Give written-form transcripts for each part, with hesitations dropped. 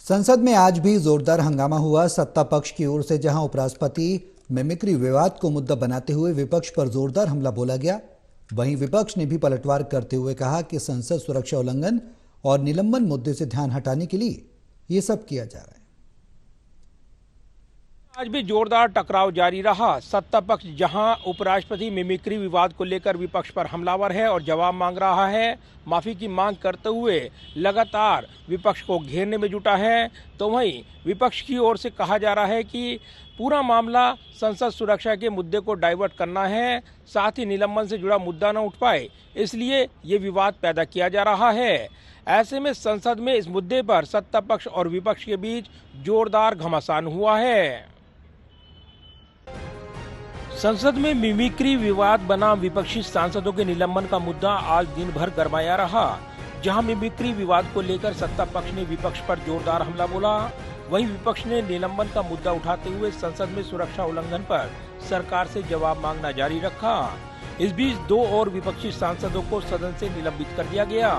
संसद में आज भी जोरदार हंगामा हुआ। सत्ता पक्ष की ओर से जहां उपराष्ट्रपति मिमिक्री विवाद को मुद्दा बनाते हुए विपक्ष पर जोरदार हमला बोला गया, वहीं विपक्ष ने भी पलटवार करते हुए कहा कि संसद सुरक्षा उल्लंघन और निलंबन मुद्दे से ध्यान हटाने के लिए ये सब किया जा रहा है। आज भी जोरदार टकराव जारी रहा। सत्ता पक्ष जहां उपराष्ट्रपति मिमिक्री विवाद को लेकर विपक्ष पर हमलावर है और जवाब मांग रहा है, माफी की मांग करते हुए लगातार विपक्ष को घेरने में जुटा है, तो वहीं विपक्ष की ओर से कहा जा रहा है कि पूरा मामला संसद सुरक्षा के मुद्दे को डाइवर्ट करना है, साथ ही निलंबन से जुड़ा मुद्दा न उठ पाए, इसलिए ये विवाद पैदा किया जा रहा है। ऐसे में संसद में इस मुद्दे पर सत्ता पक्ष और विपक्ष के बीच जोरदार घमासान हुआ है। संसद में मिमिक्री विवाद बना विपक्षी सांसदों के निलंबन का मुद्दा आज दिन भर गरमाया रहा। जहां मिमिक्री विवाद को लेकर सत्ता पक्ष ने विपक्ष पर जोरदार हमला बोला, वहीं विपक्ष ने निलंबन का मुद्दा उठाते हुए संसद में सुरक्षा उल्लंघन पर सरकार से जवाब मांगना जारी रखा। इस बीच दो और विपक्षी सांसदों को सदन से निलंबित कर दिया गया।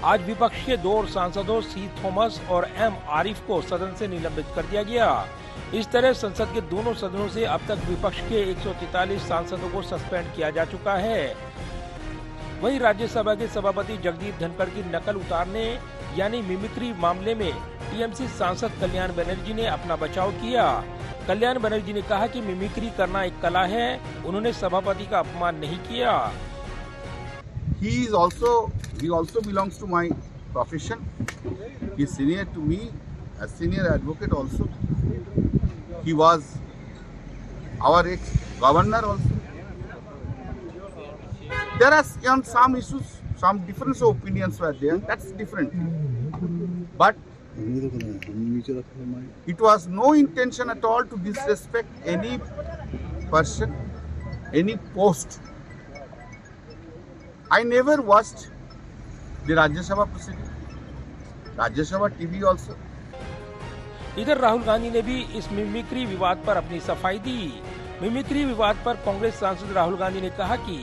आज विपक्ष के दो और सांसदों सी थॉमस और एम आरिफ को सदन से निलंबित कर दिया गया। इस तरह संसद के दोनों सदनों से अब तक विपक्ष के 143 सांसदों को सस्पेंड किया जा चुका है। वहीं राज्यसभा के सभापति जगदीप धनखड़ की नकल उतारने यानी मिमिक्री मामले में टीएमसी सांसद कल्याण बनर्जी ने अपना बचाव किया। कल्याण बनर्जी ने कहा कि मिमिक्री करना एक कला है, उन्होंने सभापति का अपमान नहीं किया। He also belongs to my profession. He is senior to me, as senior advocate also. He was our ex-governor also. There are some issues, some difference of opinions were there. That's different. But it was no intention at all to disrespect any person, any post. I never watched the Rajya Sabha proceeding, Rajya Sabha TV also. इधर राहुल गांधी ने भी इस mimicry विवाद पर अपनी सफाई दी। Mimicry विवाद पर कांग्रेस सांसद राहुल गांधी ने कहा कि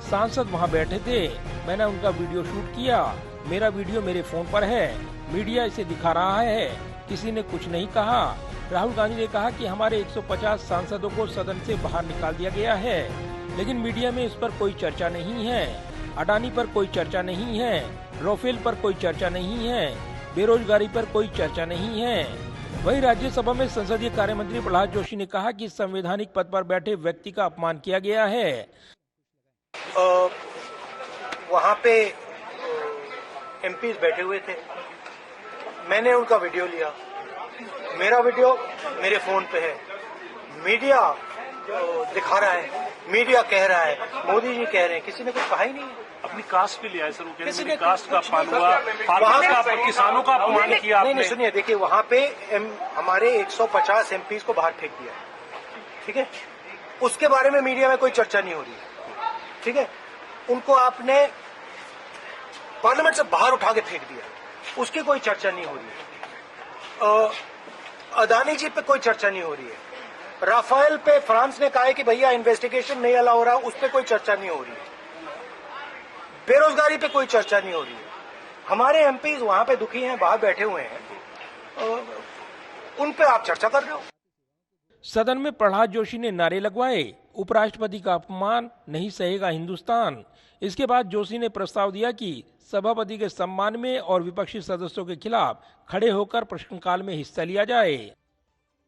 सांसद वहां बैठे थे, मैंने उनका वीडियो शूट किया, मेरा वीडियो मेरे फोन पर है, मीडिया इसे दिखा रहा है, किसी ने कुछ नहीं कहा। राहुल गांधी ने कहा कि हमारे 150 सांसदों को सदन से बाहर निकाल दिया गया है, लेकिन मीडिया में इस पर कोई चर्चा नहीं है। अडानी पर कोई चर्चा नहीं है, राफेल पर कोई चर्चा नहीं है, बेरोजगारी पर कोई चर्चा नहीं है। वहीं राज्यसभा में संसदीय कार्य मंत्री प्रहलाद जोशी ने कहा कि संवैधानिक पद पर बैठे व्यक्ति का अपमान किया गया है। वहाँ पे एमपीज बैठे हुए थे, मैंने उनका वीडियो लिया, मेरा वीडियो मेरे फोन पे है, मीडिया दिखा रहा है, मीडिया कह रहा है, मोदी जी कह रहे हैं, किसी ने कुछ कहा ही नहीं है। अपनी कास्ट पे लिया है सर, वो किसी ने कास्ट का अपमान हुआ, किसानों का अपमान किया आपने। नहीं सुनिए, देखिए वहाँ पे हमारे 150 एमपीज को बाहर फेंक दिया, ठीक है, उसके बारे में मीडिया में कोई चर्चा नहीं हो रही है, ठीक है, उनको आपने पार्लियामेंट से बाहर उठा के फेंक दिया, उसकी कोई चर्चा नहीं हो रही है। अदानी जी पे कोई चर्चा नहीं हो रही है। राफेल पे फ्रांस ने कहा है कि भैया इन्वेस्टिगेशन नहीं अलाउ हो रहा, उस पर कोई चर्चा नहीं हो रही है। बेरोजगारी पे कोई चर्चा नहीं हो रही है। हमारे एमपीज वहां पे दुखी हैं, बाहर बैठे हुए हैं, उन पे आप चर्चा कर रहे हो। सदन में प्रहलाद जोशी ने नारे लगवाए, उपराष्ट्रपति का अपमान नहीं सहेगा हिंदुस्तान। इसके बाद जोशी ने प्रस्ताव दिया कि सभापति के सम्मान में और विपक्षी सदस्यों के खिलाफ खड़े होकर प्रश्नकाल में हिस्सा लिया जाए।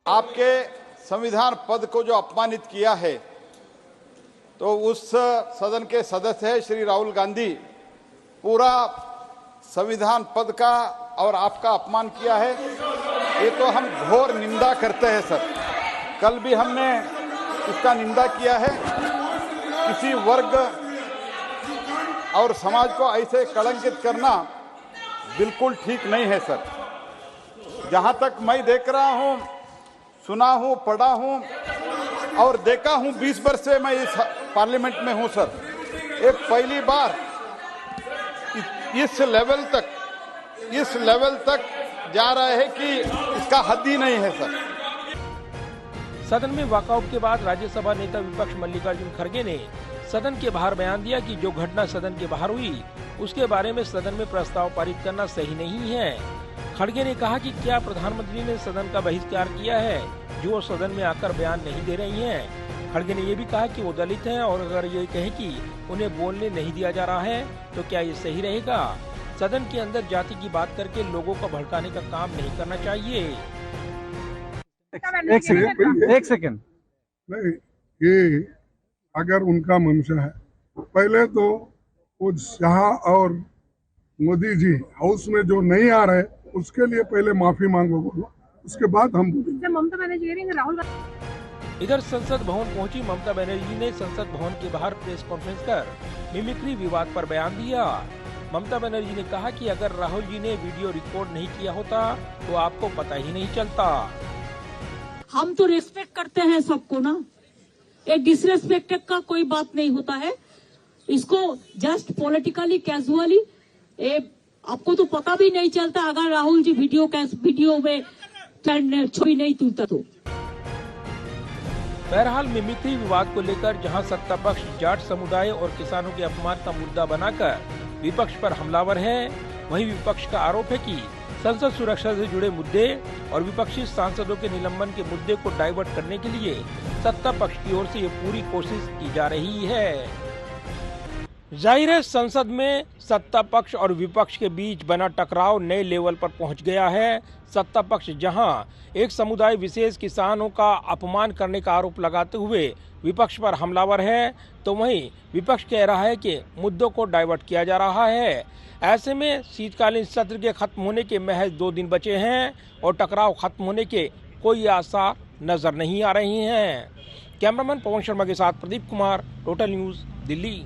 आपके संविधान पद को जो अपमानित किया है, तो उस सदन के सदस्य है श्री राहुल गांधी, पूरा संविधान पद का और आपका अपमान किया है, ये तो हम घोर निंदा करते हैं सर। कल भी हमने इसका निंदा किया है। किसी वर्ग और समाज को ऐसे कलंकित करना बिल्कुल ठीक नहीं है सर। जहां तक मैं देख रहा हूं, सुना हूं, पढ़ा हूं और देखा हूं, 20 वर्ष से मैं इस पार्लियामेंट में हूं सर, ये पहली बार इस लेवल तक जा रहा है कि इसका हद ही नहीं है सर। सदन में वॉकआउट के बाद राज्यसभा नेता विपक्ष मल्लिकार्जुन खड़गे ने सदन के बाहर बयान दिया कि जो घटना सदन के बाहर हुई उसके बारे में सदन में प्रस्ताव पारित करना सही नहीं है। खड़गे ने कहा कि क्या प्रधानमंत्री ने सदन का बहिष्कार किया है जो सदन में आकर बयान नहीं दे रही हैं। खड़गे ने ये भी कहा कि वो दलित हैं और अगर ये कहें कि उन्हें बोलने नहीं दिया जा रहा है तो क्या ये सही रहेगा। सदन के अंदर जाति की बात करके लोगों को भड़काने का काम नहीं करना चाहिए। एक सेकंड नहीं, ये अगर उनका मंशा है, पहले तो वो शाह और मोदी जी हाउस में जो नहीं आ रहे उसके लिए पहले माफी मांगो बोलो, उसके बाद हम बोलेंगे। ममता बनर्जी राहुल इधर संसद भवन पहुंची ममता बनर्जी ने संसद भवन के बाहर प्रेस कॉन्फ्रेंस कर मिमिक्री विवाद पर बयान दिया। ममता बनर्जी ने कहा कि अगर राहुल जी ने वीडियो रिकॉर्ड नहीं किया होता तो आपको पता ही नहीं चलता। हम तो रेस्पेक्ट करते हैं सबको ना, एक डिसरेस्पेक्ट का कोई बात नहीं होता है। इसको जस्ट पॉलिटिकली कैजुअली आपको तो पता भी नहीं चलता अगर राहुल जी वीडियो में छवि नहीं तुलता तो। बहरहाल मिमिक्री विवाद को लेकर जहां सत्ता पक्ष जाट समुदाय और किसानों के अपमान का मुद्दा बनाकर विपक्ष पर हमलावर है, वहीं विपक्ष का आरोप है कि संसद सुरक्षा से जुड़े मुद्दे और विपक्षी सांसदों के निलंबन के मुद्दे को डाइवर्ट करने के लिए सत्ता पक्ष की ओर से ये पूरी कोशिश की जा रही है। जाहिर है संसद में सत्ता पक्ष और विपक्ष के बीच बना टकराव नए लेवल पर पहुंच गया है। सत्ता पक्ष जहां एक समुदाय विशेष किसानों का अपमान करने का आरोप लगाते हुए विपक्ष पर हमलावर है, तो वहीं विपक्ष कह रहा है कि मुद्दों को डाइवर्ट किया जा रहा है। ऐसे में शीतकालीन सत्र के खत्म होने के महज 2 दिन बचे हैं और टकराव खत्म होने के कोई आसार नजर नहीं आ रही हैं। कैमरामैन पवन शर्मा के साथ प्रदीप कुमार, टोटल न्यूज़, दिल्ली।